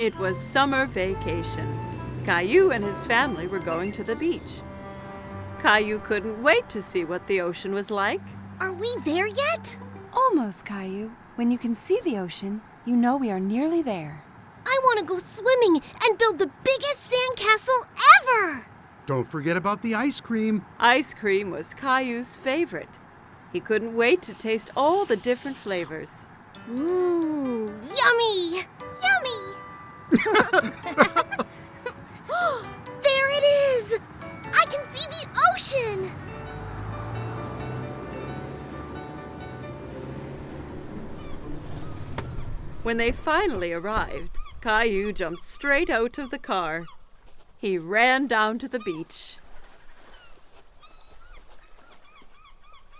It was summer vacation. Caillou and his family were going to the beach. Caillou couldn't wait to see what the ocean was like. Are we there yet? Almost, Caillou. When you can see the ocean, you know we are nearly there. I want to go swimming and build the biggest sandcastle ever! Don't forget about the ice cream. Ice cream was Caillou's favorite. He couldn't wait to taste all the different flavors. Mmm, yummy! Yummy! There it is! I can see the ocean! When they finally arrived, Caillou jumped straight out of the car. He ran down to the beach.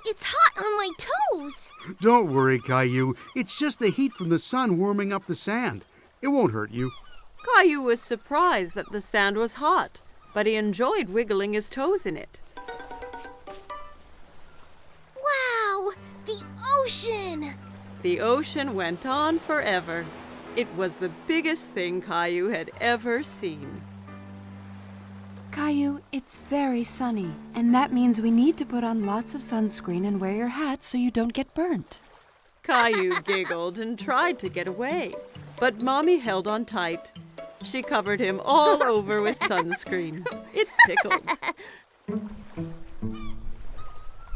It's hot on my toes! Don't worry, Caillou. It's just the heat from the sun warming up the sand. It won't hurt you. Caillou was surprised that the sand was hot, but he enjoyed wiggling his toes in it. Wow! The ocean! The ocean went on forever. It was the biggest thing Caillou had ever seen. Caillou, it's very sunny, and that means we need to put on lots of sunscreen and wear your hat so you don't get burnt. Caillou giggled and tried to get away, but Mommy held on tight. She covered him all over with sunscreen. It tickled.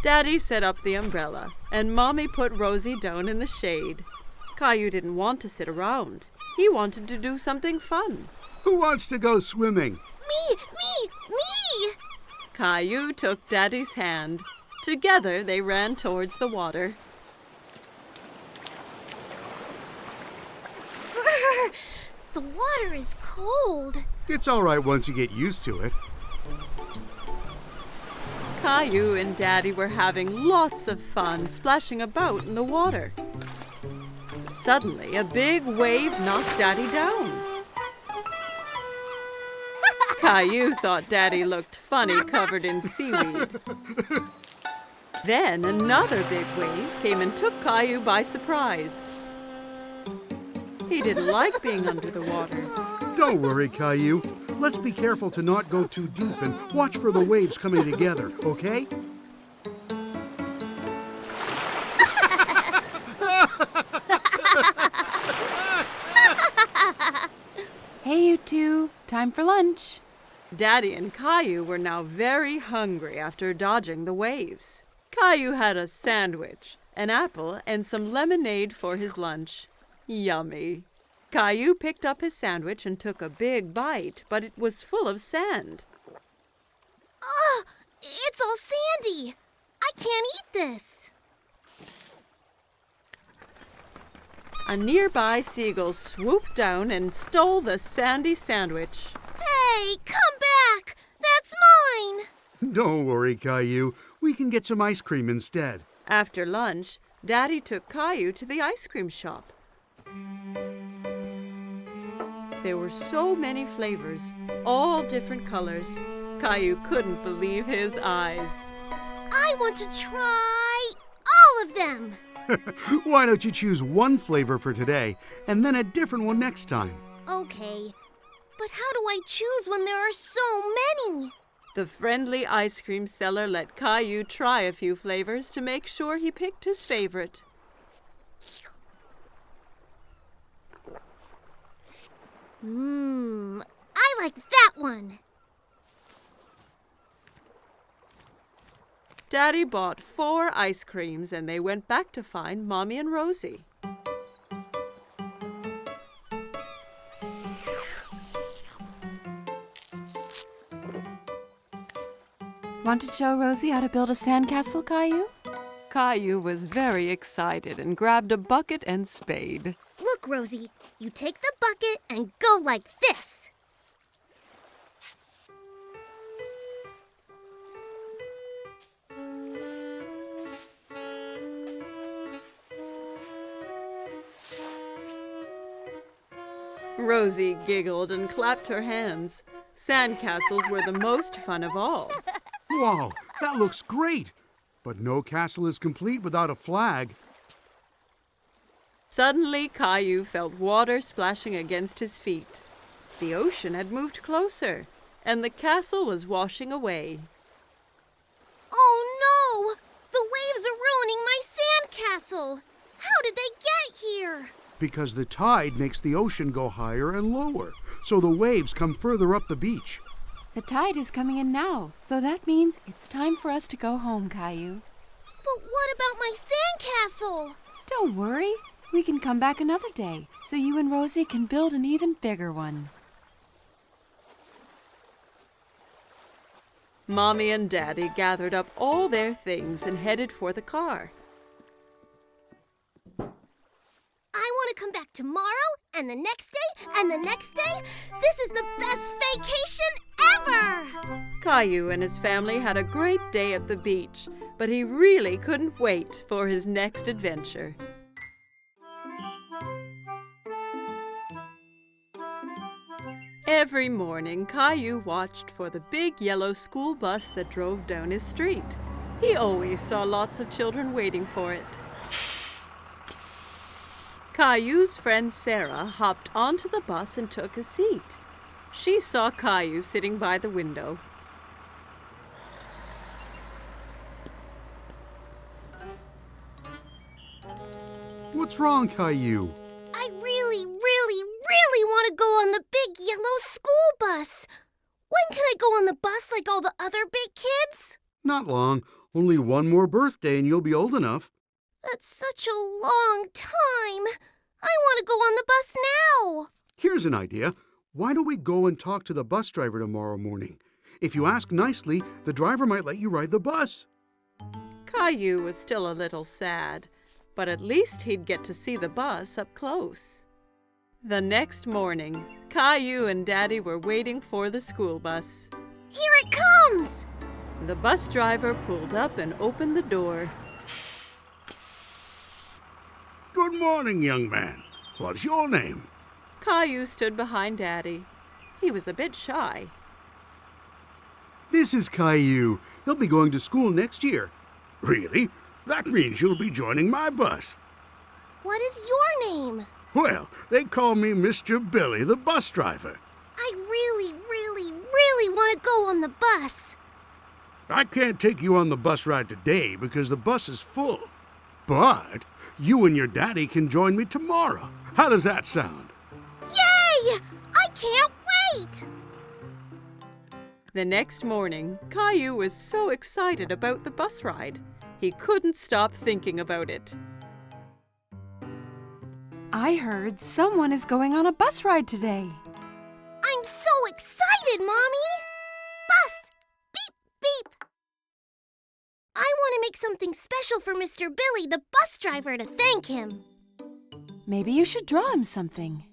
Daddy set up the umbrella, and Mommy put Rosie down in the shade. Caillou didn't want to sit around. He wanted to do something fun. Who wants to go swimming? Me! Caillou took Daddy's hand. Together they ran towards the water. The water is cold. It's all right once you get used to it. Caillou and Daddy were having lots of fun splashing about in the water. Suddenly, a big wave knocked Daddy down. Caillou thought Daddy looked funny covered in seaweed. Then another big wave came and took Caillou by surprise. He didn't like being under the water. Don't worry, Caillou. Let's be careful to not go too deep and watch for the waves coming together, okay? Hey, you two. Time for lunch. Daddy and Caillou were now very hungry after dodging the waves. Caillou had a sandwich, an apple, and some lemonade for his lunch. Yummy. Caillou picked up his sandwich and took a big bite, but it was full of sand. Ugh! It's all sandy! I can't eat this! A nearby seagull swooped down and stole the sandy sandwich. Hey, come back! That's mine! Don't worry, Caillou. We can get some ice cream instead. After lunch, Daddy took Caillou to the ice cream shop. There were so many flavors, all different colors. Caillou couldn't believe his eyes. I want to try all of them! Why don't you choose one flavor for today and then a different one next time? Okay, but how do I choose when there are so many? The friendly ice cream seller let Caillou try a few flavors to make sure he picked his favorite. I like that one. Daddy bought 4 ice creams and they went back to find Mommy and Rosie. Want to show Rosie how to build a sandcastle, Caillou? Caillou was very excited and grabbed a bucket and spade. Look, Rosie, you take the bucket and go like this. Rosie giggled and clapped her hands. Sandcastles were the most fun of all. Wow, that looks great. But no castle is complete without a flag. Suddenly, Caillou felt water splashing against his feet. The ocean had moved closer, and the castle was washing away. Oh no! The waves are ruining my sandcastle! How did they get here? Because the tide makes the ocean go higher and lower, so the waves come further up the beach. The tide is coming in now, so that means it's time for us to go home, Caillou. But what about my sandcastle? Don't worry. We can come back another day, so you and Rosie can build an even bigger one. Mommy and Daddy gathered up all their things and headed for the car. I want to come back tomorrow, and the next day, and the next day. This is the best vacation ever! Caillou and his family had a great day at the beach, but he really couldn't wait for his next adventure. Every morning, Caillou watched for the big yellow school bus that drove down his street. He always saw lots of children waiting for it. Caillou's friend Sarah hopped onto the bus and took a seat. She saw Caillou sitting by the window. What's wrong, Caillou? I really want to go on the big yellow school bus. When can I go on the bus like all the other big kids? Not long. Only one more birthday and you'll be old enough. That's such a long time. I want to go on the bus now. Here's an idea. Why don't we go and talk to the bus driver tomorrow morning? If you ask nicely, the driver might let you ride the bus. Caillou was still a little sad, but at least he'd get to see the bus up close. The next morning, Caillou and Daddy were waiting for the school bus. Here it comes! The bus driver pulled up and opened the door. Good morning, young man. What's your name? Caillou stood behind Daddy. He was a bit shy. This is Caillou. He'll be going to school next year. Really? That means you'll be joining my bus. What is your name? Well, they call me Mr. Billy, the bus driver. I really want to go on the bus. I can't take you on the bus ride today because the bus is full. But you and your daddy can join me tomorrow. How does that sound? Yay! I can't wait! The next morning, Caillou was so excited about the bus ride. He couldn't stop thinking about it. I heard someone is going on a bus ride today. I'm so excited, Mommy! Bus! Beep, beep! I want to make something special for Mr. Billy, the bus driver, to thank him. Maybe you should draw him something.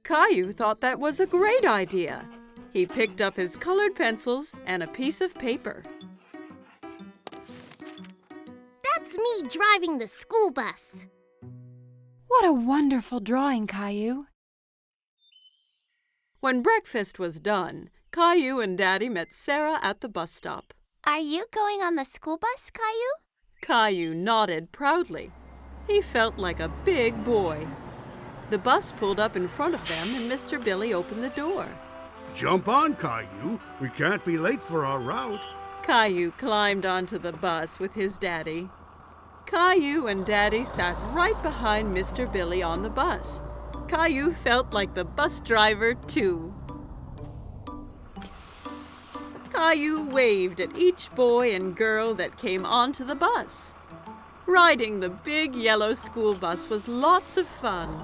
Caillou thought that was a great idea. He picked up his colored pencils and a piece of paper. That's me driving the school bus. What a wonderful drawing, Caillou. When breakfast was done, Caillou and Daddy met Sarah at the bus stop. Are you going on the school bus, Caillou? Caillou nodded proudly. He felt like a big boy. The bus pulled up in front of them and Mr. Billy opened the door. Jump on, Caillou. We can't be late for our route. Caillou climbed onto the bus with his daddy. Caillou and Daddy sat right behind Mr. Billy on the bus. Caillou felt like the bus driver, too. Caillou waved at each boy and girl that came onto the bus. Riding the big yellow school bus was lots of fun.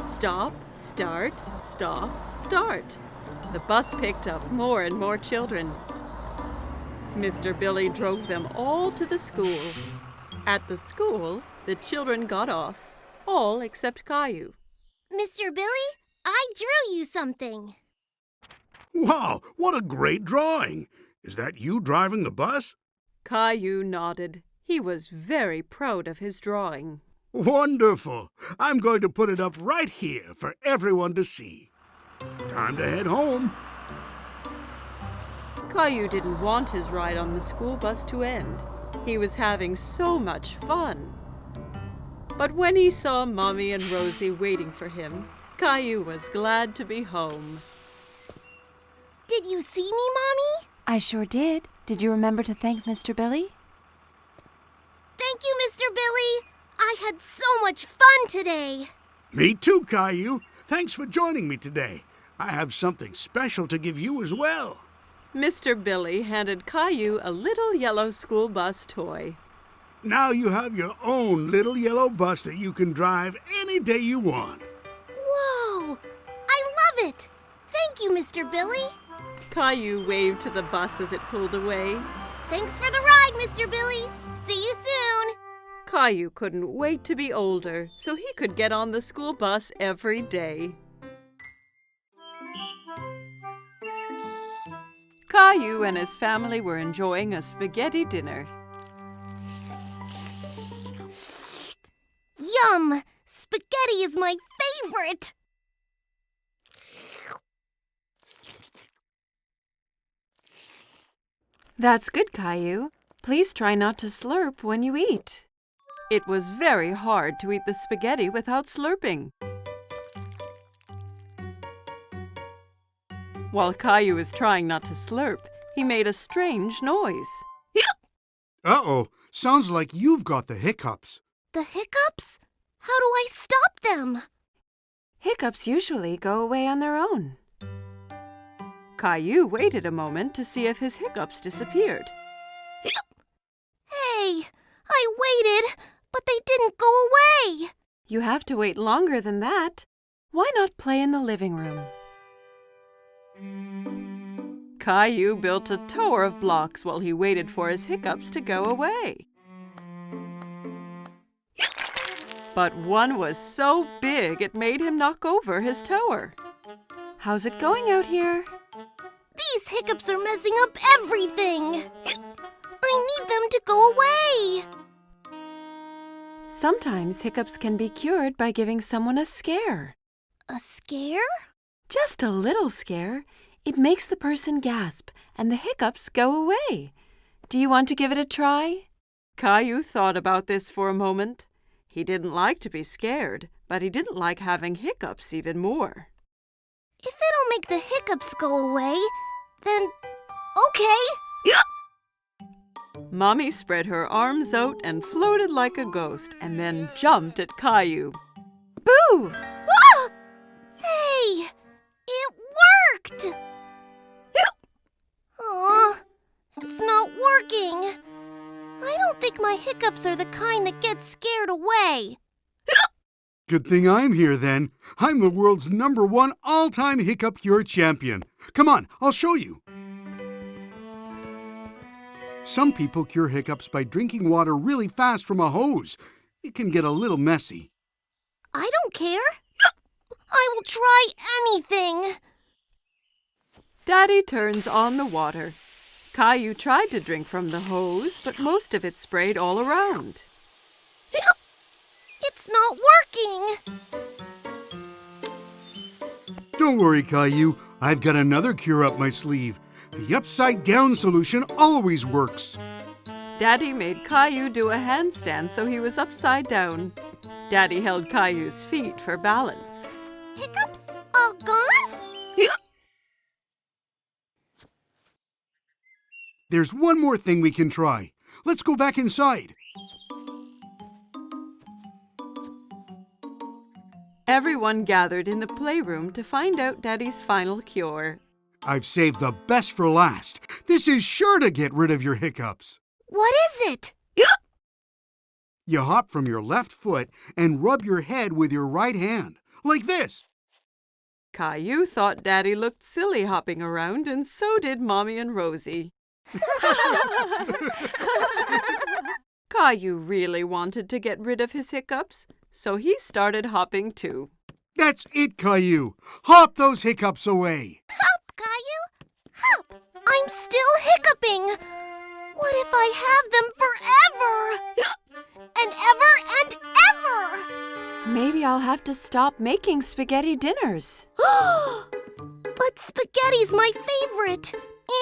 Stop, start, stop, start. The bus picked up more and more children. Mr. Billy drove them all to the school. At the school, the children got off, all except Caillou. Mr. Billy, I drew you something. Wow, what a great drawing. Is that you driving the bus? Caillou nodded. He was very proud of his drawing. Wonderful. I'm going to put it up right here for everyone to see. Time to head home. Caillou didn't want his ride on the school bus to end. He was having so much fun. But when he saw Mommy and Rosie waiting for him, Caillou was glad to be home. Did you see me, Mommy? I sure did. Did you remember to thank Mr. Billy? Thank you, Mr. Billy. I had so much fun today. Me too, Caillou. Thanks for joining me today. I have something special to give you as well. Mr. Billy handed Caillou a little yellow school bus toy. Now you have your own little yellow bus that you can drive any day you want. Whoa! I love it! Thank you, Mr. Billy. Caillou waved to the bus as it pulled away. Thanks for the ride, Mr. Billy. See you soon. Caillou couldn't wait to be older so he could get on the school bus every day. Caillou and his family were enjoying a spaghetti dinner. Yum! Spaghetti is my favorite! That's good, Caillou. Please try not to slurp when you eat. It was very hard to eat the spaghetti without slurping. While Caillou was trying not to slurp, he made a strange noise. Uh-oh, sounds like you've got the hiccups. The hiccups? How do I stop them? Hiccups usually go away on their own. Caillou waited a moment to see if his hiccups disappeared. Hey, I waited, but they didn't go away. You have to wait longer than that. Why not play in the living room? Caillou built a tower of blocks while he waited for his hiccups to go away. But one was so big it made him knock over his tower. How's it going out here? These hiccups are messing up everything. I need them to go away. Sometimes hiccups can be cured by giving someone a scare. A scare? Just a little scare. It makes the person gasp, and the hiccups go away. Do you want to give it a try? Caillou thought about this for a moment. He didn't like to be scared, but he didn't like having hiccups even more. If it'll make the hiccups go away, then okay. Mommy spread her arms out and floated like a ghost, and then jumped at Caillou. Boo! Ah! Hey, it worked! Aw, it's not working. I don't think my hiccups are the kind that get scared away. Good thing I'm here then. I'm the world's #1 all-time hiccup cure champion. Come on, I'll show you. Some people cure hiccups by drinking water really fast from a hose. It can get a little messy. I don't care. I will try anything. Daddy turns on the water. Caillou tried to drink from the hose, but most of it sprayed all around. It's not working. Don't worry, Caillou. I've got another cure up my sleeve. The upside-down solution always works. Daddy made Caillou do a handstand so he was upside down. Daddy held Caillou's feet for balance. Hiccups all gone? There's one more thing we can try. Let's go back inside. Everyone gathered in the playroom to find out Daddy's final cure. I've saved the best for last. This is sure to get rid of your hiccups. What is it? You hop from your left foot and rub your head with your right hand, like this. Caillou thought Daddy looked silly hopping around, and so did Mommy and Rosie. Caillou really wanted to get rid of his hiccups, so he started hopping too. That's it, Caillou. Hop those hiccups away. Hop, Caillou. Hop. I'm still hiccuping. What if I have them forever? And ever. Maybe I'll have to stop making spaghetti dinners. But spaghetti's my favorite.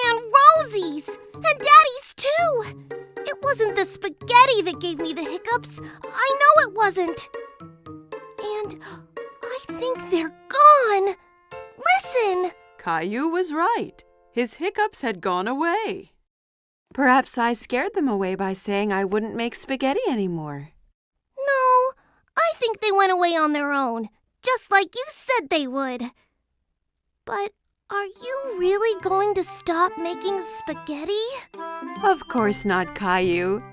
And Rosie's. And Daddy's too. It wasn't the spaghetti that gave me the hiccups. I know it wasn't. And I think they're gone. Listen! Caillou was right. His hiccups had gone away. Perhaps I scared them away by saying I wouldn't make spaghetti anymore. No, I think they went away on their own, just like you said they would. But are you really going to stop making spaghetti? Of course not, Caillou.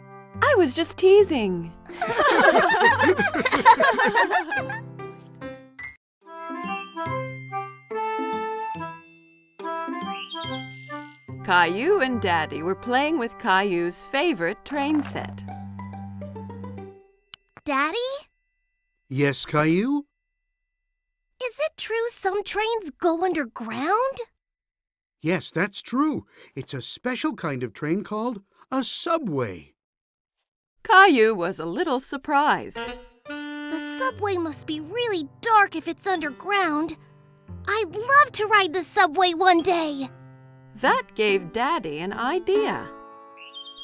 I was just teasing. Caillou and Daddy were playing with Caillou's favorite train set. Daddy? Yes, Caillou? Is it true some trains go underground? Yes, that's true. It's a special kind of train called a subway. Caillou was a little surprised. The subway must be really dark if it's underground. I'd love to ride the subway one day. That gave Daddy an idea.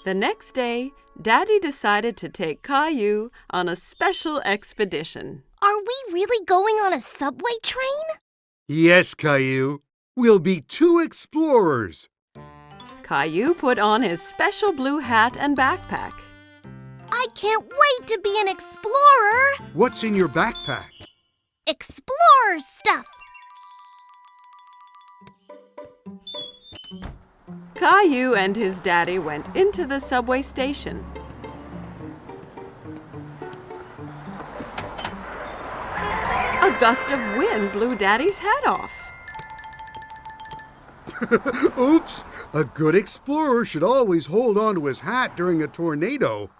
The next day, Daddy decided to take Caillou on a special expedition. Are we really going on a subway train? Yes, Caillou. We'll be 2 explorers. Caillou put on his special blue hat and backpack. I can't wait to be an explorer. What's in your backpack? Explorer stuff. Caillou and his daddy went into the subway station. A gust of wind blew Daddy's hat off. Oops! A good explorer should always hold on to his hat during a tornado.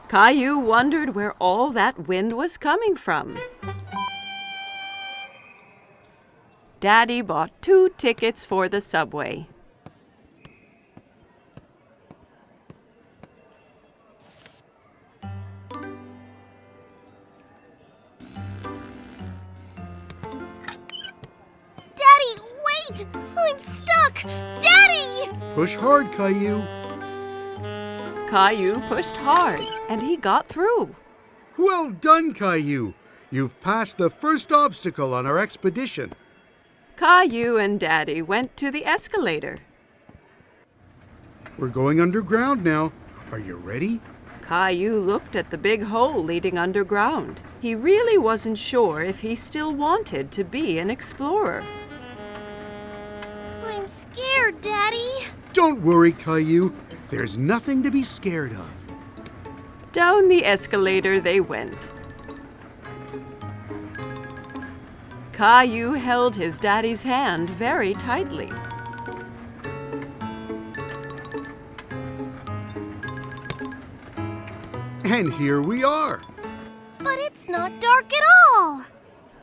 Caillou wondered where all that wind was coming from. Daddy bought 2 tickets for the subway. Daddy, wait! I'm stuck! Daddy! Push hard, Caillou. Caillou pushed hard, and he got through. Well done, Caillou. You've passed the first obstacle on our expedition. Caillou and Daddy went to the escalator. We're going underground now. Are you ready? Caillou looked at the big hole leading underground. He really wasn't sure if he still wanted to be an explorer. I'm scared, Daddy. Don't worry, Caillou. There's nothing to be scared of. Down the escalator they went. Caillou held his daddy's hand very tightly. And here we are. But it's not dark at all.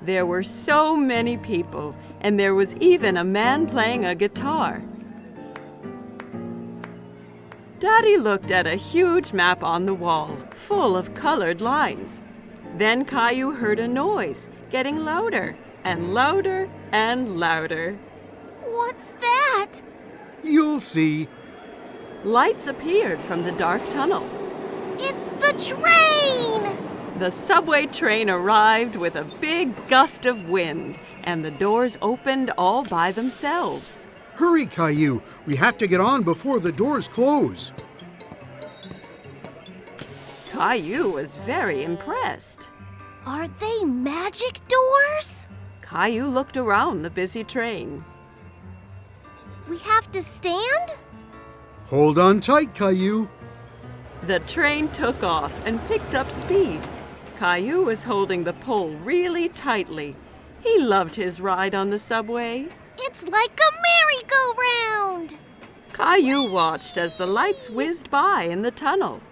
There were so many people, and there was even a man playing a guitar. Daddy looked at a huge map on the wall, full of colored lines. Then Caillou heard a noise, getting louder and louder and louder. What's that? You'll see. Lights appeared from the dark tunnel. It's the train! The subway train arrived with a big gust of wind, and the doors opened all by themselves. Hurry, Caillou. We have to get on before the doors close. Caillou was very impressed. Are they magic doors? Caillou looked around the busy train. We have to stand? Hold on tight, Caillou. The train took off and picked up speed. Caillou was holding the pole really tightly. He loved his ride on the subway. It's like a merry-go-round! Caillou watched as the lights whizzed by in the tunnel.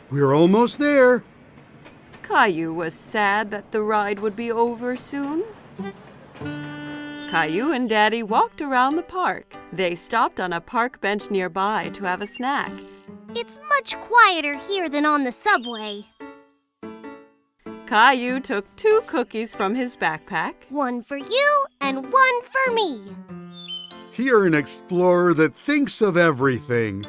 We're almost there. Caillou was sad that the ride would be over soon. Caillou and Daddy walked around the park. They stopped on a park bench nearby to have a snack. It's much quieter here than on the subway. Caillou took 2 cookies from his backpack. One for you and one for me. You're an explorer that thinks of everything.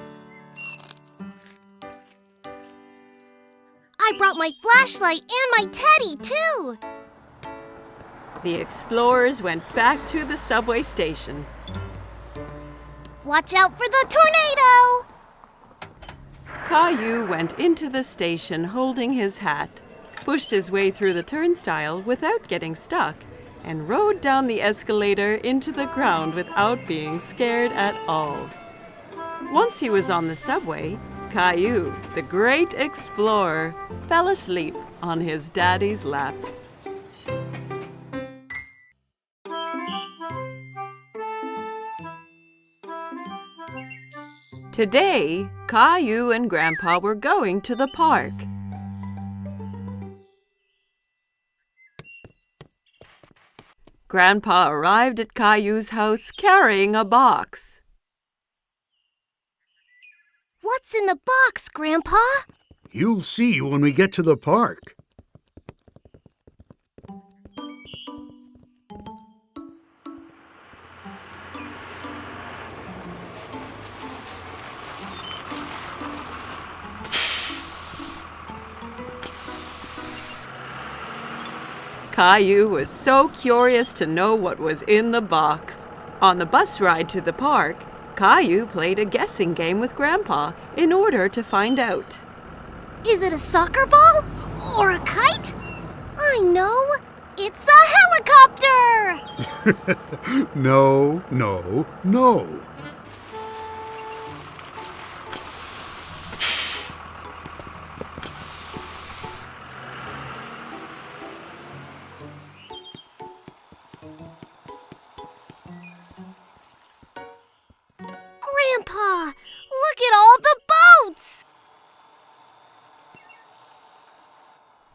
I brought my flashlight and my teddy, too. The explorers went back to the subway station. Watch out for the tornado! Caillou went into the station holding his hat, pushed his way through the turnstile without getting stuck, and rode down the escalator into the ground without being scared at all. Once he was on the subway, Caillou, the great explorer, fell asleep on his daddy's lap. Today, Caillou and Grandpa were going to the park. Grandpa arrived at Caillou's house carrying a box. What's in the box, Grandpa? You'll see when we get to the park. Caillou was so curious to know what was in the box. On the bus ride to the park, Caillou played a guessing game with Grandpa in order to find out. Is it a soccer ball or a kite? I know. It's a helicopter! No, no, no. Grandpa, look at all the boats!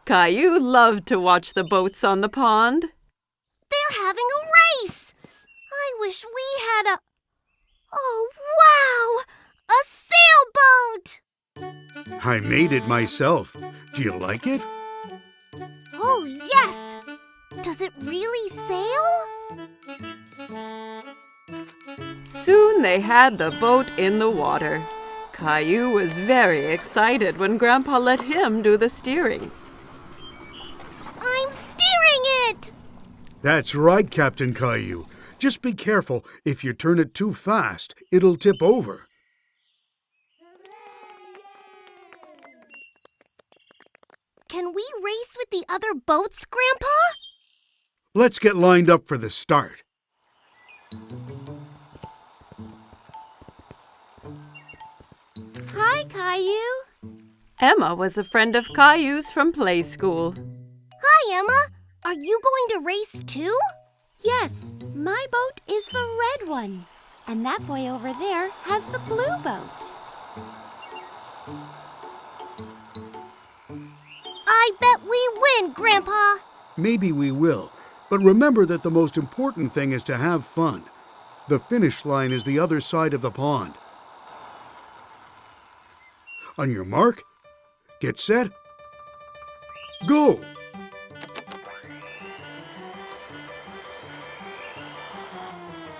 Caillou loved to watch the boats on the pond. They're having a race! I wish we had a... Oh, wow! A sailboat! I made it myself. Do you like it? Oh, yes! Does it really sail? Soon they had the boat in the water. Caillou was very excited when Grandpa let him do the steering. I'm steering it! That's right, Captain Caillou. Just be careful. If you turn it too fast, it'll tip over. Can we race with the other boats, Grandpa? Let's get lined up for the start. Hi, Caillou. Emma was a friend of Caillou's from play school. Hi, Emma. Are you going to race too? Yes, my boat is the red one. And that boy over there has the blue boat. I bet we win, Grandpa. Maybe we will. But remember that the most important thing is to have fun. The finish line is the other side of the pond. On your mark, get set, go!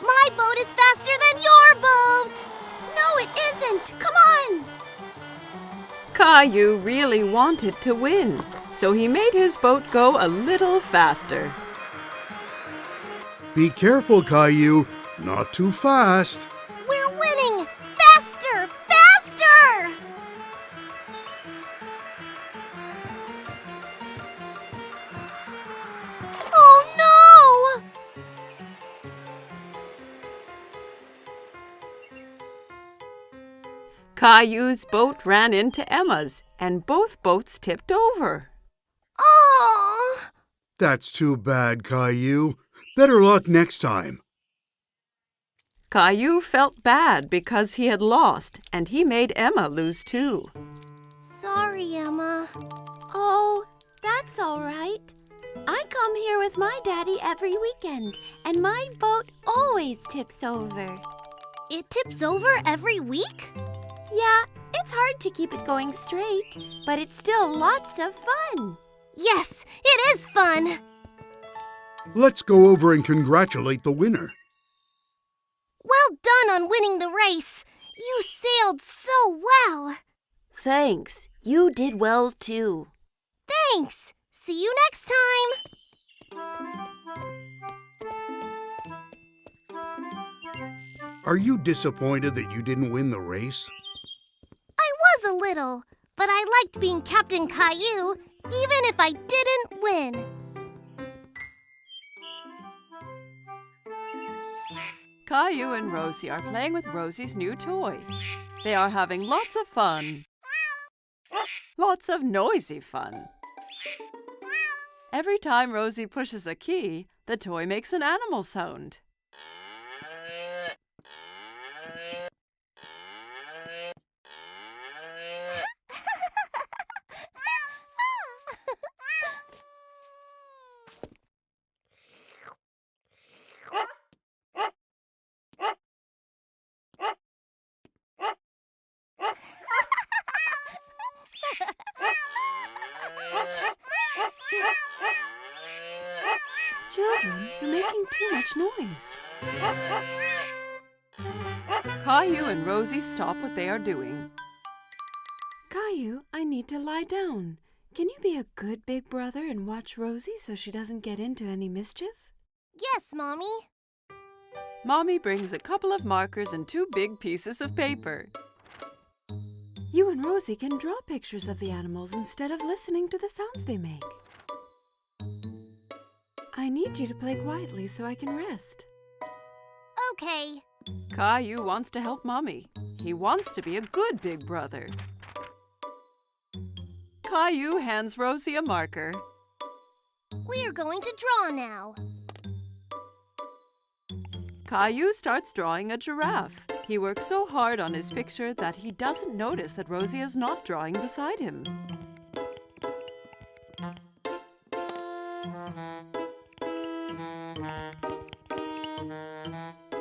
My boat is faster than your boat! No, it isn't. Come on. Caillou really wanted to win, so he made his boat go a little faster. Be careful, Caillou. Not too fast. We're winning! Faster! Faster! Oh, no! Caillou's boat ran into Emma's, and both boats tipped over. Oh! That's too bad, Caillou. Better luck next time. Caillou felt bad because he had lost, and he made Emma lose too. Sorry, Emma. Oh, that's all right. I come here with my daddy every weekend, and my boat always tips over. It tips over every week? Yeah, it's hard to keep it going straight, but it's still lots of fun. Yes, it is fun. Let's go over and congratulate the winner. Well done on winning the race. You sailed so well. Thanks. You did well, too. Thanks. See you next time. Are you disappointed that you didn't win the race? I was a little, but I liked being Captain Caillou, even if I didn't win. Caillou and Rosie are playing with Rosie's new toy. They are having lots of fun. Lots of noisy fun. Every time Rosie pushes a key, the toy makes an animal sound. Children, you're making too much noise. Caillou and Rosie stop what they are doing. Caillou, I need to lie down. Can you be a good big brother and watch Rosie so she doesn't get into any mischief? Yes, Mommy. Mommy brings a couple of markers and 2 big pieces of paper. You and Rosie can draw pictures of the animals instead of listening to the sounds they make. I need you to play quietly so I can rest. Okay. Caillou wants to help Mommy. He wants to be a good big brother. Caillou hands Rosie a marker. We're going to draw now. Caillou starts drawing a giraffe. He works so hard on his picture that he doesn't notice that Rosie is not drawing beside him.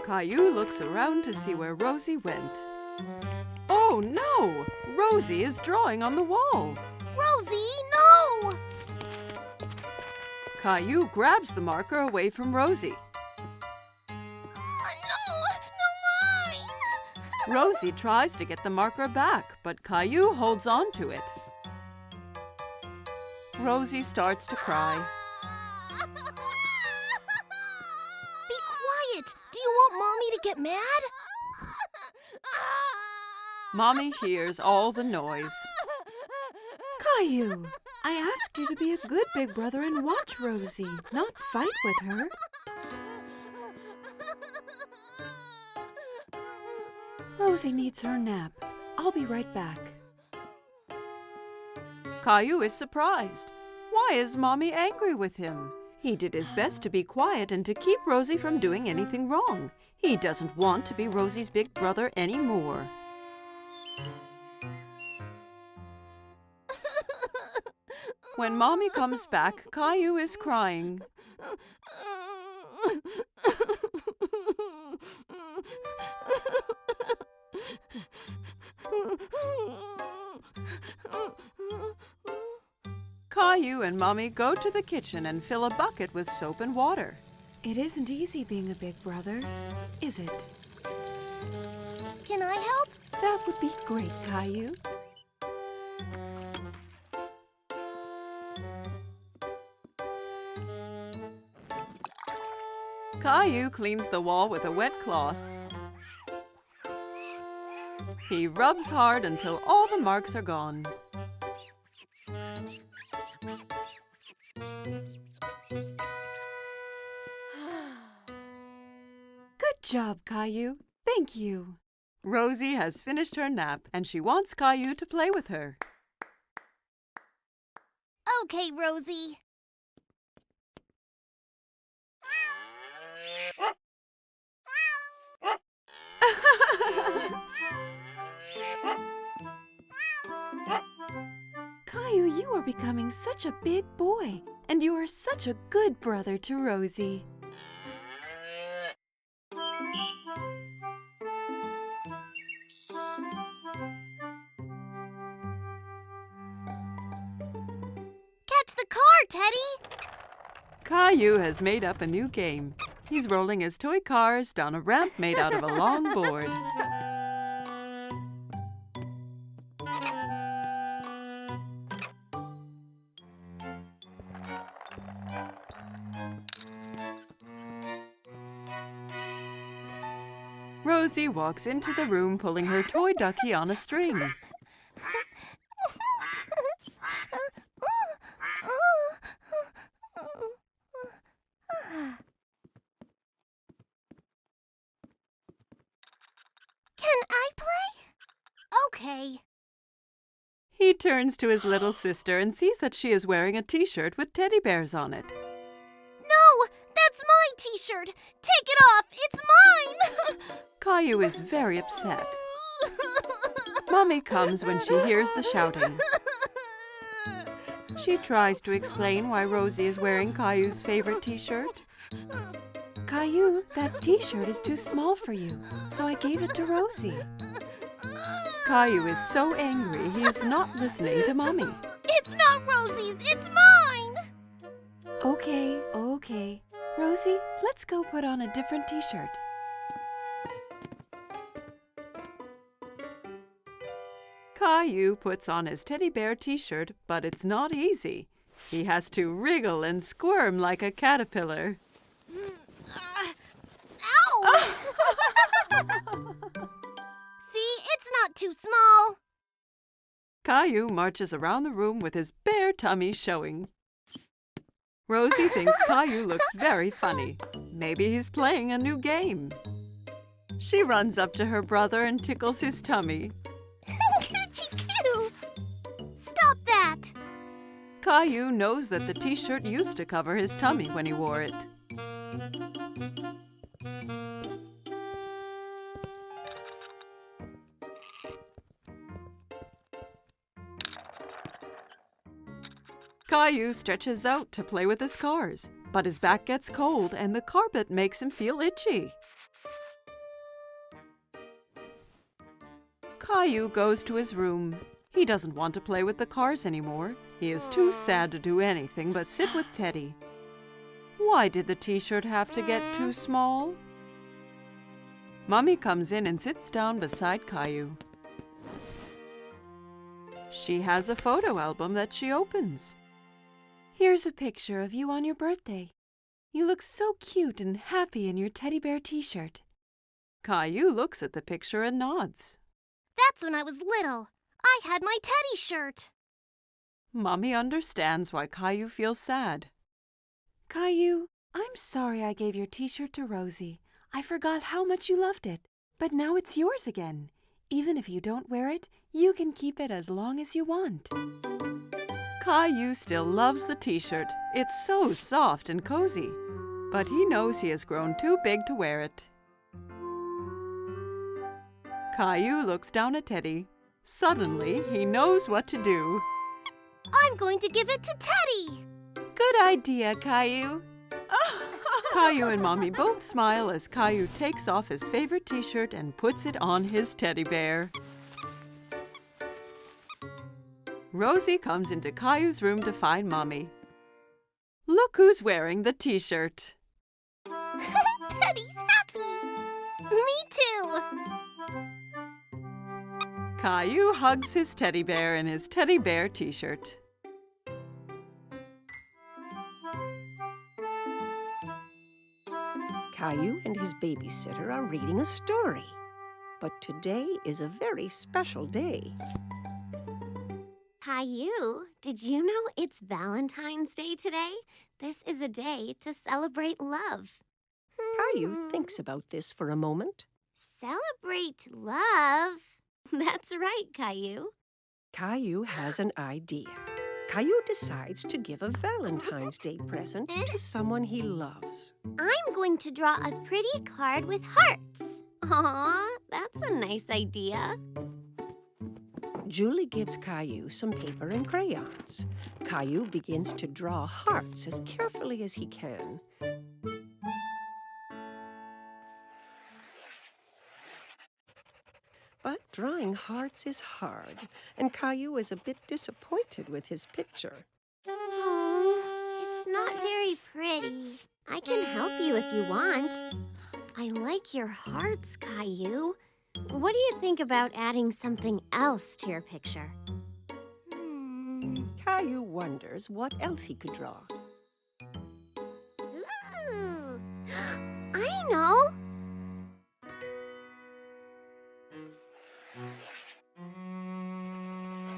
Caillou looks around to see where Rosie went. Oh no! Rosie is drawing on the wall. Rosie, no! Caillou grabs the marker away from Rosie. No mine! Rosie tries to get the marker back, but Caillou holds on to it. Rosie starts to cry. Be quiet! Do you want Mommy to get mad? Mommy hears all the noise. Caillou, I asked you to be a good big brother and watch Rosie, not fight with her. Rosie needs her nap. I'll be right back. Caillou is surprised. Why is Mommy angry with him? He did his best to be quiet and to keep Rosie from doing anything wrong. He doesn't want to be Rosie's big brother anymore. When Mommy comes back, Caillou is crying. Caillou and Mommy go to the kitchen and fill a bucket with soap and water. It isn't easy being a big brother, is it? Can I help? That would be great, Caillou. Caillou cleans the wall with a wet cloth. He rubs hard until all the marks are gone. Good job, Caillou. Thank you. Rosie has finished her nap and she wants Caillou to play with her. Okay, Rosie. Caillou, you are becoming such a big boy, and you are such a good brother to Rosie. Catch the car, Teddy! Caillou has made up a new game. He's rolling his toy cars down a ramp made out of a long board. Rosie walks into the room pulling her toy ducky on a string. Can I play? Okay. He turns to his little sister and sees that she is wearing a t-shirt with teddy bears on it. No, that's my t-shirt. Take it off. It's mine. Caillou is very upset. Mommy comes when she hears the shouting. She tries to explain why Rosie is wearing Caillou's favorite t-shirt. Caillou, that t-shirt is too small for you, so I gave it to Rosie. Caillou is so angry he is not listening to Mommy. It's not Rosie's. It's mine. Okay. Rosie, let's go put on a different t-shirt. Caillou puts on his teddy bear t-shirt, but it's not easy. He has to wriggle and squirm like a caterpillar. Ow! See, it's not too small. Caillou marches around the room with his bare tummy showing. Rosie thinks Caillou looks very funny. Maybe he's playing a new game. She runs up to her brother and tickles his tummy. Coochie-coo! Stop that! Caillou knows that the t-shirt used to cover his tummy when he wore it. Caillou stretches out to play with his cars, but his back gets cold and the carpet makes him feel itchy. Caillou goes to his room. He doesn't want to play with the cars anymore. He is too sad to do anything but sit with Teddy. Why did the t-shirt have to get too small? Mommy comes in and sits down beside Caillou. She has a photo album that she opens. Here's a picture of you on your birthday. You look so cute and happy in your teddy bear t-shirt. Caillou looks at the picture and nods. That's when I was little. I had my teddy shirt. Mommy understands why Caillou feels sad. Caillou, I'm sorry I gave your t-shirt to Rosie. I forgot how much you loved it. But now it's yours again. Even if you don't wear it, you can keep it as long as you want. Caillou still loves the t-shirt. It's so soft and cozy. But he knows he has grown too big to wear it. Caillou looks down at Teddy. Suddenly, he knows what to do. I'm going to give it to Teddy. Good idea, Caillou. Caillou and Mommy both smile as Caillou takes off his favorite t-shirt and puts it on his teddy bear. Rosie comes into Caillou's room to find Mommy. Look who's wearing the t-shirt. Teddy's happy. Me too. Caillou hugs his teddy bear in his teddy bear t-shirt. Caillou and his babysitter are reading a story. But today is a very special day. Caillou, did you know it's Valentine's Day today? This is a day to celebrate love. Caillou thinks about this for a moment. Celebrate love? That's right, Caillou. Caillou has an idea. Caillou decides to give a Valentine's Day present to someone he loves. I'm going to draw a pretty card with hearts. Aw, that's a nice idea. Julie gives Caillou some paper and crayons. Caillou begins to draw hearts as carefully as he can. But drawing hearts is hard, and Caillou is a bit disappointed with his picture. Oh, it's not very pretty. I can help you if you want. I like your hearts, Caillou. What do you think about adding something else to your picture? Caillou wonders what else he could draw. Ooh, I know!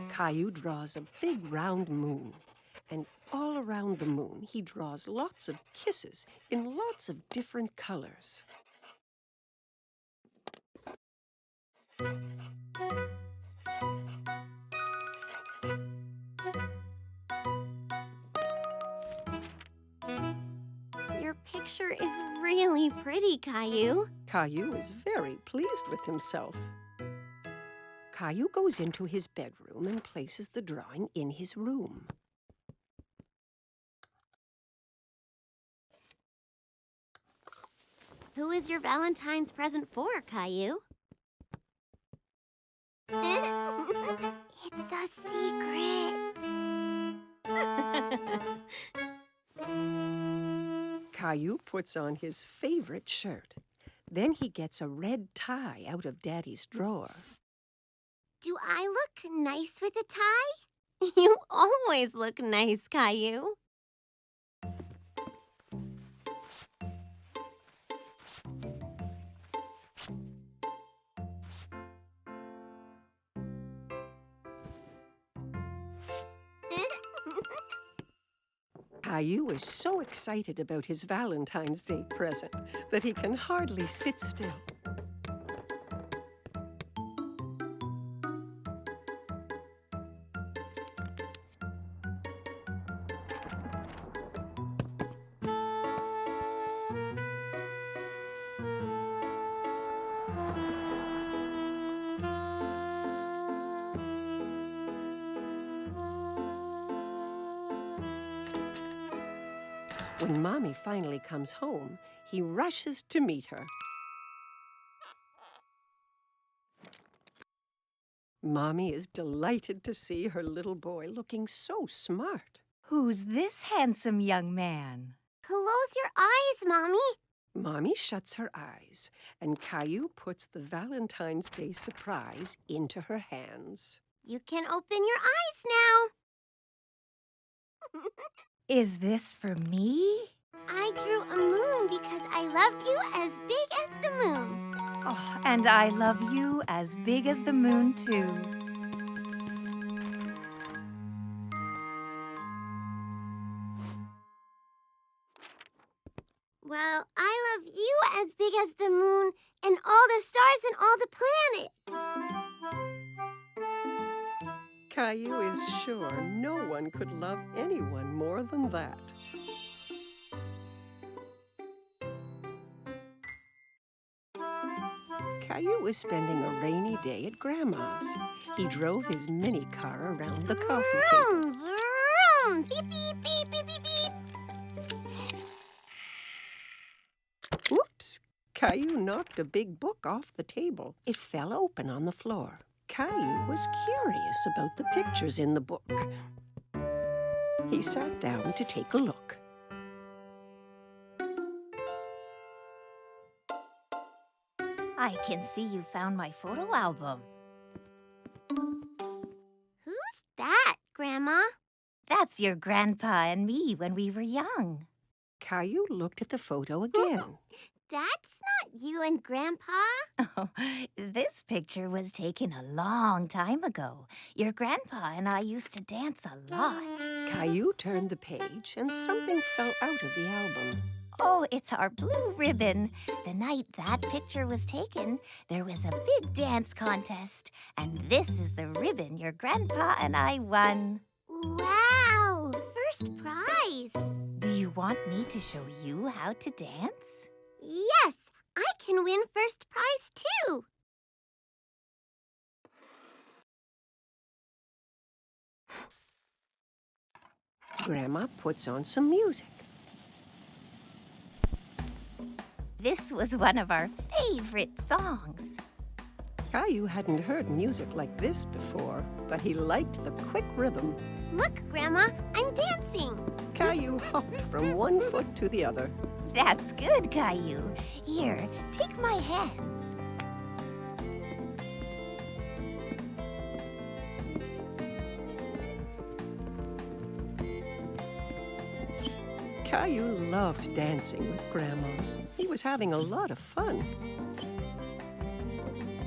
Caillou draws a big round moon. And all around the moon, he draws lots of kisses in lots of different colors. Your picture is really pretty, Caillou. Caillou is very pleased with himself. Caillou goes into his bedroom and places the drawing in his room. Who is your Valentine's present for, Caillou? It's a secret. Caillou puts on his favorite shirt. Then he gets a red tie out of Daddy's drawer. Do I look nice with a tie? You always look nice, Caillou. Caillou is so excited about his Valentine's Day present that he can hardly sit still. When Mommy finally comes home, he rushes to meet her. Mommy is delighted to see her little boy looking so smart. Who's this handsome young man? Close your eyes, Mommy. Mommy shuts her eyes, and Caillou puts the Valentine's Day surprise into her hands. You can open your eyes now. Is this for me? I drew a moon because I loved you as big as the moon. Oh, and I love you as big as the moon, too. Well, I love you as big as the moon and all the stars and all the planets. Caillou is sure no one could love anyone more than that. Caillou was spending a rainy day at Grandma's. He drove his mini car around the coffee table. Vroom, vroom. Beep, beep, beep, beep, beep, beep. Whoops! Caillou knocked a big book off the table. It fell open on the floor. Caillou was curious about the pictures in the book. He sat down to take a look. I can see you found my photo album. Who's that, Grandma? That's your grandpa and me when we were young. Caillou looked at the photo again. That's not you and Grandpa. Oh, this picture was taken a long time ago. Your grandpa and I used to dance a lot. Caillou turned the page and something fell out of the album. Oh, it's our blue ribbon. The night that picture was taken, there was a big dance contest. And this is the ribbon your grandpa and I won. Wow, first prize. Do you want me to show you how to dance? Yes, I can win first prize too. Grandma puts on some music. This was one of our favorite songs. Caillou hadn't heard music like this before, but he liked the quick rhythm. Look, Grandma, I'm dancing. Caillou hopped from one foot to the other. That's good, Caillou. Here, take my hands. Caillou loved dancing with Grandma. He was having a lot of fun.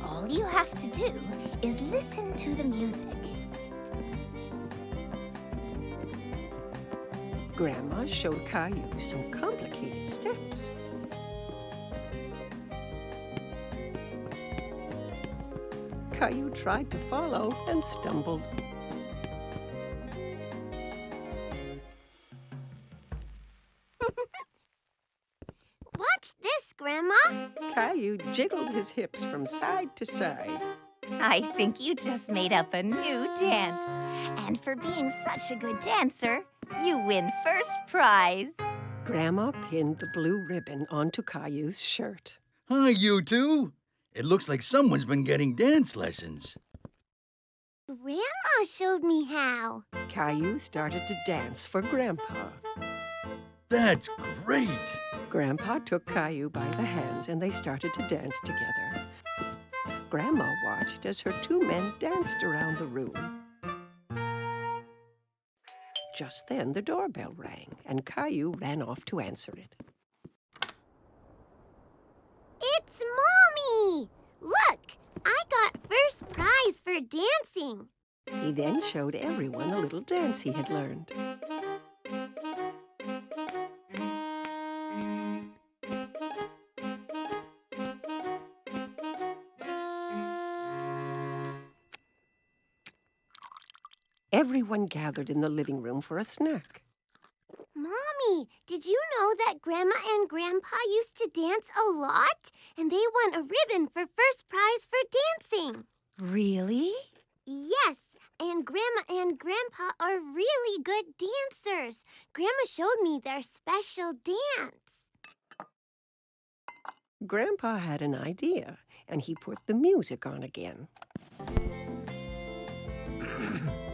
All you have to do is listen to the music. Grandma showed Caillou some complicated steps. Caillou tried to follow and stumbled. Watch this, Grandma. Caillou jiggled his hips from side to side. I think you just made up a new dance. And for being such a good dancer, you win first prize. Grandma pinned the blue ribbon onto Caillou's shirt. Hi, you two. It looks like someone's been getting dance lessons. Grandma showed me how. Caillou started to dance for Grandpa. That's great. Grandpa took Caillou by the hands and they started to dance together. Grandma watched as her two men danced around the room. Just then the doorbell rang and Caillou ran off to answer it. It's Mommy! Look, I got first prize for dancing. He then showed everyone a little dance he had learned. Everyone gathered in the living room for a snack. Mommy, did you know that Grandma and Grandpa used to dance a lot? And they won a ribbon for first prize for dancing. Really? Yes, and Grandma and Grandpa are really good dancers. Grandma showed me their special dance. Grandpa had an idea, and he put the music on again.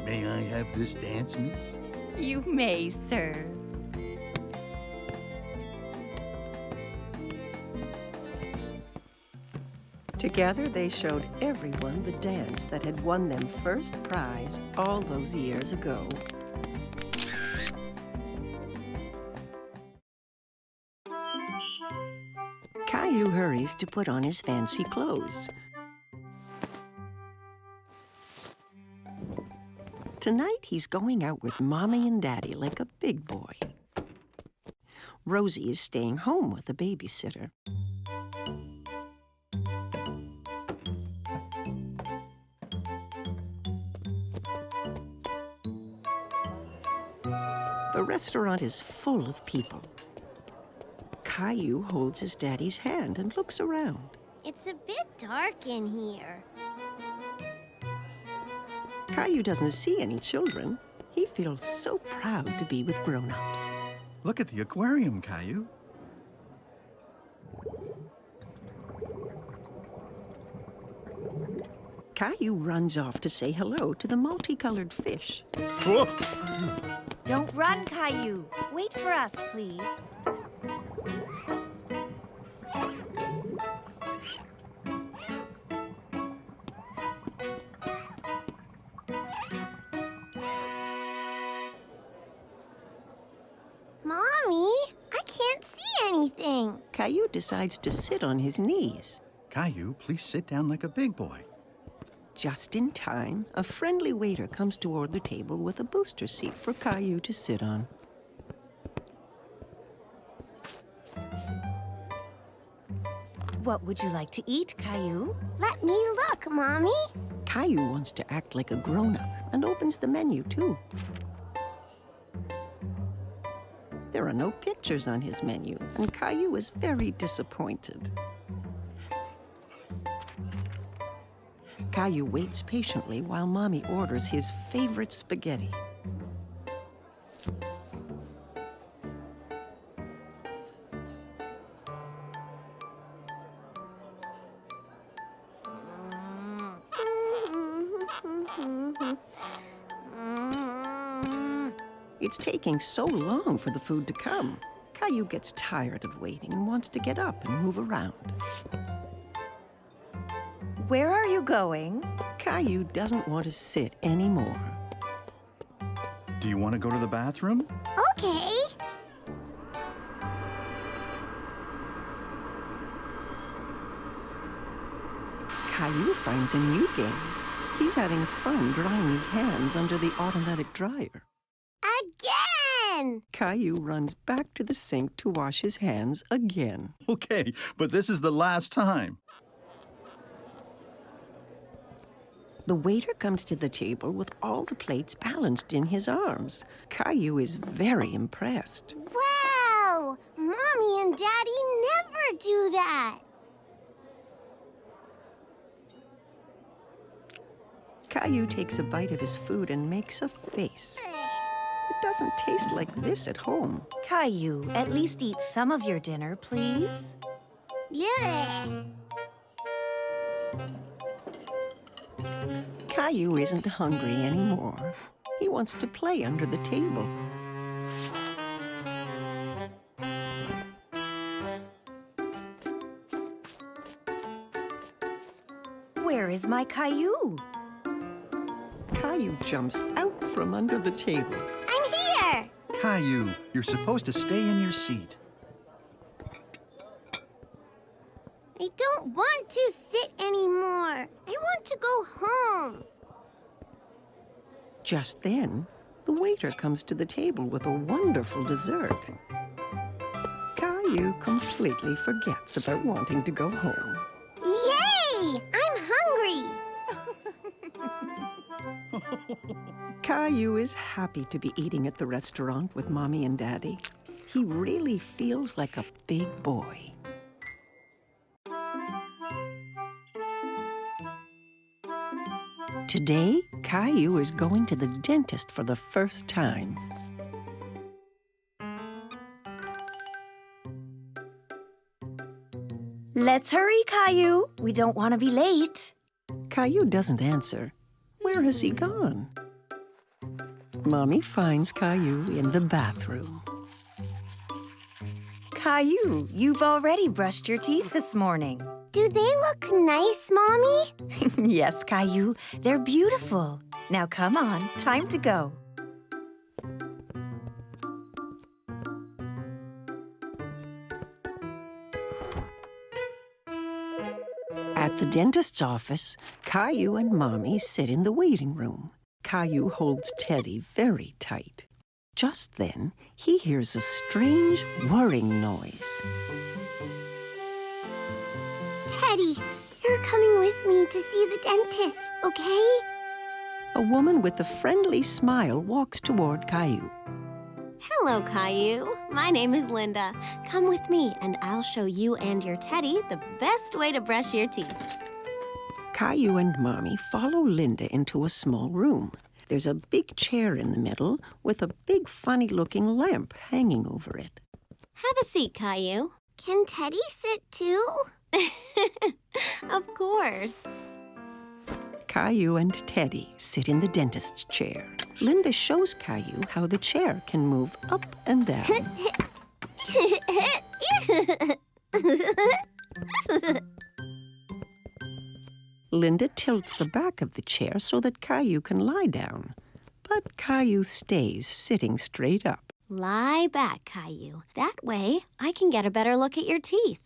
May I have this dance, miss? You may, sir. Together, they showed everyone the dance that had won them first prize all those years ago. Caillou hurries to put on his fancy clothes. Tonight, he's going out with Mommy and Daddy like a big boy. Rosie is staying home with a babysitter. The restaurant is full of people. Caillou holds his daddy's hand and looks around. It's a bit dark in here. Caillou doesn't see any children. He feels so proud to be with grown-ups. Look at the aquarium, Caillou. Caillou runs off to say hello to the multicolored fish. Don't run, Caillou. Wait for us, please. Mommy, I can't see anything. Caillou decides to sit on his knees. Caillou, please sit down like a big boy. Just in time, a friendly waiter comes toward the table with a booster seat for Caillou to sit on. What would you like to eat, Caillou? Let me look, Mommy. Caillou wants to act like a grown-up and opens the menu, too. There are no pictures on his menu, and Caillou is very disappointed. Caillou waits patiently while Mommy orders his favorite spaghetti. It's taking so long for the food to come. Caillou gets tired of waiting and wants to get up and move around. Where are you going? Caillou doesn't want to sit anymore. Do you want to go to the bathroom? Okay. Caillou finds a new game. He's having fun drying his hands under the automatic dryer. Again! Caillou runs back to the sink to wash his hands again. Okay, but this is the last time. The waiter comes to the table with all the plates balanced in his arms. Caillou is very impressed. Wow! Mommy and Daddy never do that. Caillou takes a bite of his food and makes a face. It doesn't taste like this at home. Caillou, at least eat some of your dinner, please. Yeah. Caillou isn't hungry anymore. He wants to play under the table. Where is my Caillou? Caillou jumps out from under the table. I'm here! Caillou, you're supposed to stay in your seat. I don't want to sit anymore. I want to go home. Just then, the waiter comes to the table with a wonderful dessert. Caillou completely forgets about wanting to go home. Yay! I'm hungry. Caillou is happy to be eating at the restaurant with Mommy and Daddy. He really feels like a big boy. Today, Caillou is going to the dentist for the first time. Let's hurry, Caillou. We don't want to be late. Caillou doesn't answer. Where has he gone? Mommy finds Caillou in the bathroom. Caillou, you've already brushed your teeth this morning. Do they look nice, Mommy? Yes, Caillou, they're beautiful. Now come on, time to go. At the dentist's office, Caillou and Mommy sit in the waiting room. Caillou holds Teddy very tight. Just then, he hears a strange whirring noise. Teddy, you're coming with me to see the dentist, okay? A woman with a friendly smile walks toward Caillou. Hello, Caillou. My name is Linda. Come with me, and I'll show you and your Teddy the best way to brush your teeth. Caillou and Mommy follow Linda into a small room. There's a big chair in the middle with a big funny-looking lamp hanging over it. Have a seat, Caillou. Can Teddy sit too? Of course. Caillou and Teddy sit in the dentist's chair. Linda shows Caillou how the chair can move up and down. Linda tilts the back of the chair so that Caillou can lie down. But Caillou stays sitting straight up. Lie back, Caillou. That way, I can get a better look at your teeth.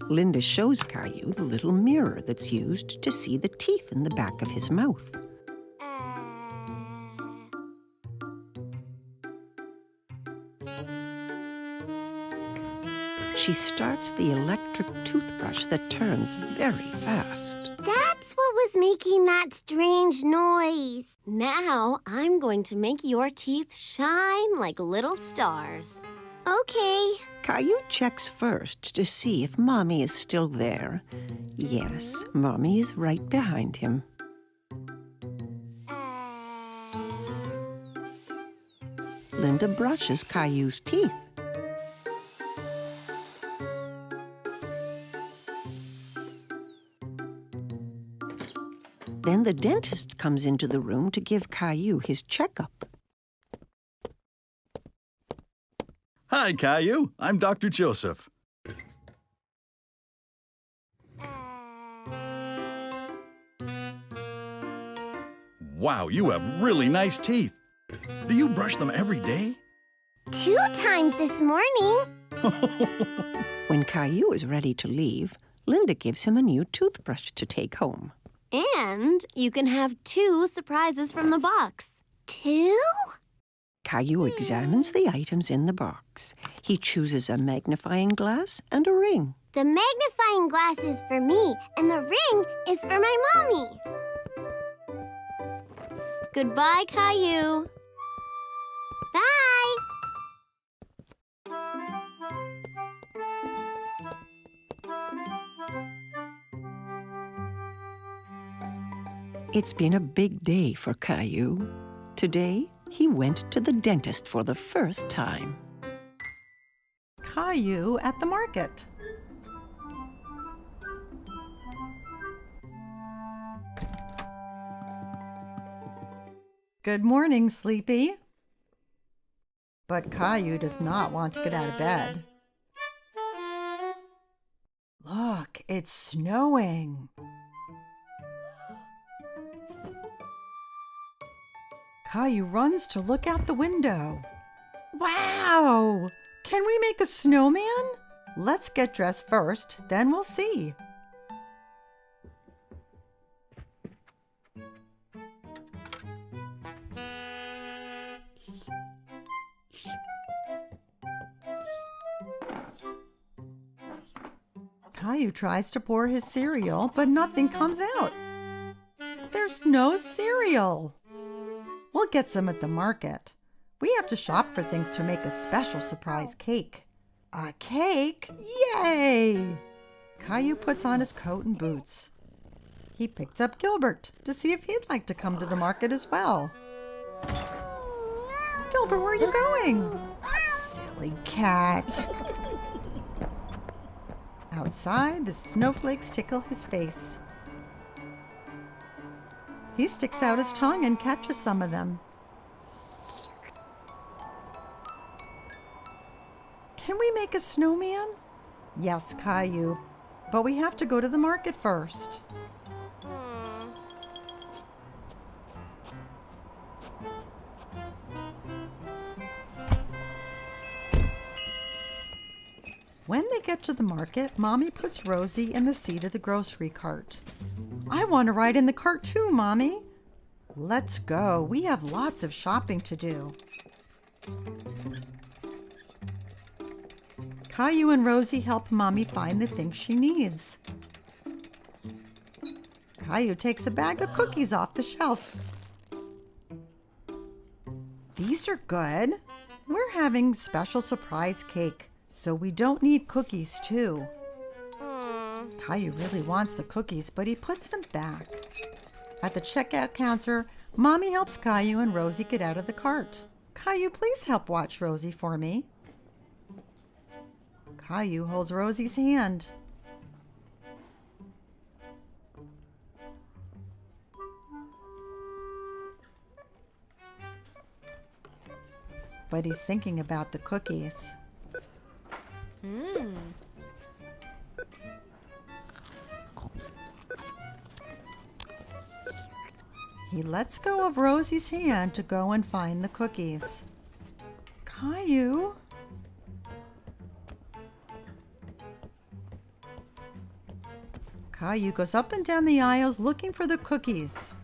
Linda shows Caillou the little mirror that's used to see the teeth in the back of his mouth. She starts the electric toothbrush that turns very fast. That's what was making that strange noise. Now, I'm going to make your teeth shine like little stars. Okay. Caillou checks first to see if Mommy is still there. Yes, Mommy is right behind him. Linda brushes Caillou's teeth. Then the dentist comes into the room to give Caillou his checkup. Hi, Caillou. I'm Dr. Joseph. Wow, you have really nice teeth. Do you brush them every day? 2 times this morning. When Caillou is ready to leave, Linda gives him a new toothbrush to take home. And you can have 2 surprises from the box. 2? Caillou examines the items in the box. He chooses a magnifying glass and a ring. The magnifying glass is for me, and the ring is for my mommy. Goodbye, Caillou. Bye. It's been a big day for Caillou. Today, he went to the dentist for the first time. Caillou at the market. Good morning, Sleepy. But Caillou does not want to get out of bed. Look, it's snowing. Caillou runs to look out the window. Wow! Can we make a snowman? Let's get dressed first, then we'll see. Caillou tries to pour his cereal, but nothing comes out. There's no cereal. We'll get some at the market. We have to shop for things to make a special surprise cake. A cake? Yay! Caillou puts on his coat and boots. He picks up Gilbert to see if he'd like to come to the market as well. Gilbert, where are you going? Silly cat. Outside, the snowflakes tickle his face. He sticks out his tongue and catches some of them. Can we make a snowman? Yes, Caillou, but we have to go to the market first. When they get to the market, Mommy puts Rosie in the seat of the grocery cart. I want to ride in the cart too, Mommy. Let's go. We have lots of shopping to do. Caillou and Rosie help Mommy find the things she needs. Caillou takes a bag of cookies off the shelf. These are good. We're having special surprise cake, so we don't need cookies too. Caillou really wants the cookies, but he puts them back. At the checkout counter, Mommy helps Caillou and Rosie get out of the cart. Caillou, please help watch Rosie for me. Caillou holds Rosie's hand. But he's thinking about the cookies. He lets go of Rosie's hand to go and find the cookies. Caillou? Caillou goes up and down the aisles looking for the cookies.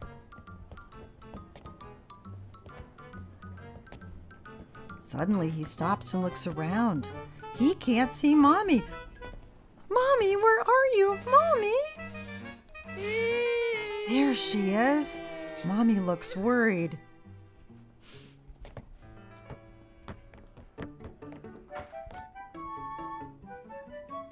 Suddenly he stops and looks around. He can't see Mommy. Mommy, where are you? Mommy? There she is. Mommy looks worried.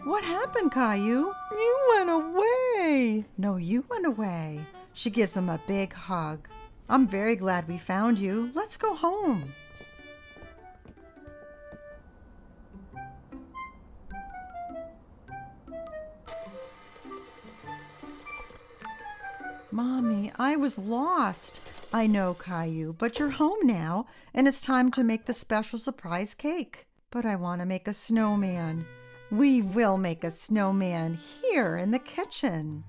What happened, Caillou? You went away. No, you went away. She gives him a big hug. I'm very glad we found you. Let's go home. Mommy, I was lost. I know, Caillou, but you're home now, and it's time to make the special surprise cake. But I want to make a snowman. We will make a snowman here in the kitchen.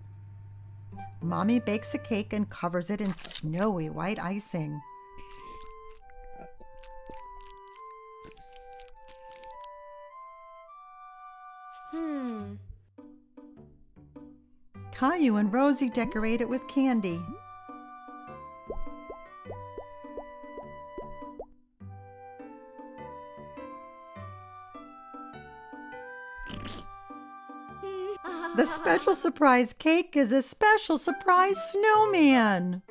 Mommy bakes a cake and covers it in snowy white icing. Caillou and Rosie decorate it with candy. The special surprise cake is a special surprise snowman.